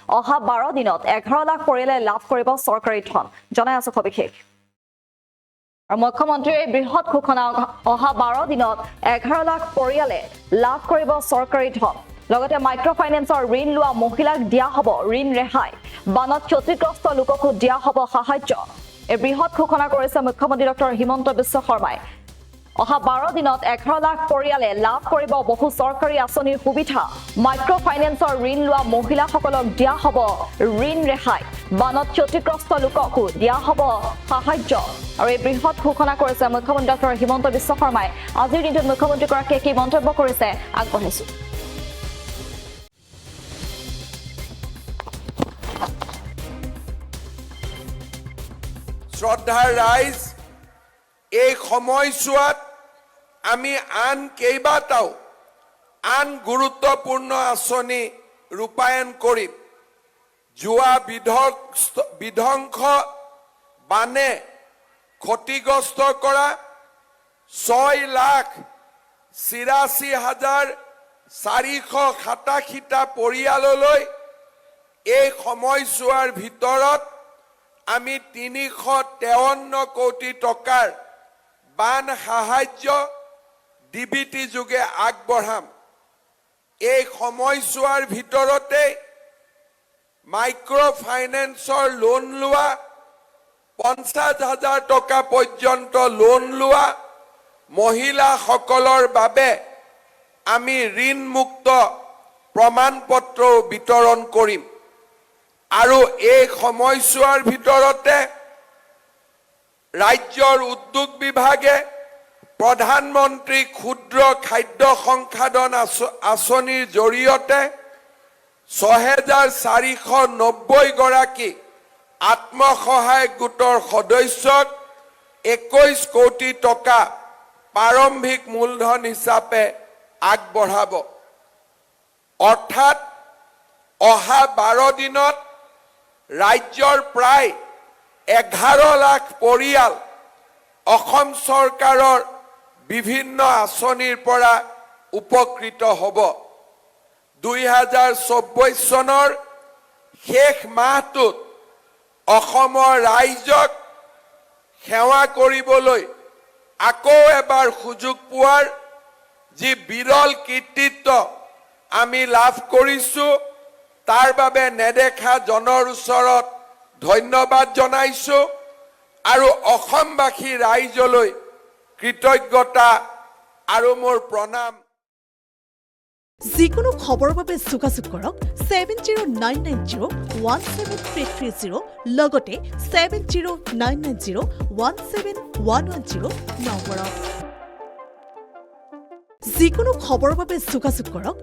অহা 12 দিনত 11 লাখ পৰিয়ালে লাভ কৰিব চৰকাৰী ধন জনাই আছে সবিশেষ আৰু মুখ্যমন্ত্ৰীৰ বৃহৎ ঘোষণা অহা 12 দিনত 11 লাখ পৰিয়ালে লাভ কৰিব চৰকাৰী ধন লগতে মাইক্ৰ ফাইনেন্সৰ ঋণ লোৱা মহিলাক দিয়া হ'ব ঋণ ৰেহাই বানত ক্ষতিগ্ৰস্ত লোককো দিয়া হ'ব সাহায্য এই বৃহৎ ঘোষণা কৰিছে মুখ্যমন্ত্ৰী ডক্টৰ হিমন্ত বিশ্ব শৰ্মাই অহা 12 দিনত 11 লাখ পৰিয়ালে লাভ কৰিব বহু চৰকাৰী আঁচনিৰ সুবিধা মাইক্ৰ ফাইনেন্সৰ ঋণ লোৱা মহিলাসকলক দিয়া হ'ব ঋণ ৰেহাই বানত ক্ষতিগ্ৰস্ত লোককো দিয়া হ'ব সাহায্য আৰু এই বৃহৎ ঘোষণা কৰিছে মুখ্যমন্ত্ৰী ডক্টৰ হিমন্ত বিশ্ব শৰ্মাই আজিৰ দিনটোত মুখ্যমন্ত্ৰীগৰাকীয়ে কি মন্তব্য কৰিছে আগবঢ়াইছো শ্ৰদ্ধাৰ ৰাইজ এই সময়ছোৱাত আমি আন কেইবাটাও আন গুৰুত্বপূৰ্ণ আঁচনি ৰূপায়ণ কৰিম যোৱা বিধ্বংস বানে ক্ষতিগ্ৰস্ত কৰা 6,84,487টা পৰিয়াললৈ এই সময়ছোৱাৰ ভিতৰত আমি 353 কোটি টকাৰ বান সাহায্য ডিবিটি যোগে আগবঢ়াম এই সময়ছোৱাৰ ভিতৰতে মাইক্ৰ ফাইনেন্সৰ লোন লোৱা 50,000 টকা পৰ্যন্ত লোন লোৱা মহিলাসকলৰ বাবে আমি ঋণমুক্ত প্ৰমাণপত্ৰ বিতৰণ কৰিম আৰু এই সময়ছোৱাৰ ভিতৰতে ৰাজ্যৰ উদ্যোগ বিভাগে প্ৰধানমন্ত্ৰী ক্ষুদ্ৰ খাদ্য সংসাধন আঁচনিৰ জৰিয়তে 6,490 গৰাকী আত্মসহায়ক গোটৰ সদস্যক 21 কোটি টকা প্ৰাৰম্ভিক মূলধন হিচাপে আগবঢ়াব অৰ্থাৎ অহা 12 দিনত ৰাজ্যৰ প্ৰায় 11 লাখ পৰিয়াল অসম চৰকাৰৰ বিভিন্ন আঁচনিৰ পৰা উপকৃত হ'ব 2024 চনৰ শেষ মাহটোত অসমৰ ৰাইজক সেৱা কৰিবলৈ আকৌ এবাৰ সুযোগ পোৱাৰ যি বিৰল কৃতিত্ব আমি লাভ কৰিছো তাৰ বাবে নেদেখা জনৰ ওচৰত ধন্যবাদ জনাইছো আৰু অসমবাসী ৰাইজলৈ কৃতজ্ঞতা আৰু মোৰ প্ৰণাম যিকোনো খবৰৰ বাবে যোগাযোগ কৰক 7099017330 লগতে 7099017110 নম্বৰত যিকোনো খবৰৰ বাবে যোগাযোগ কৰক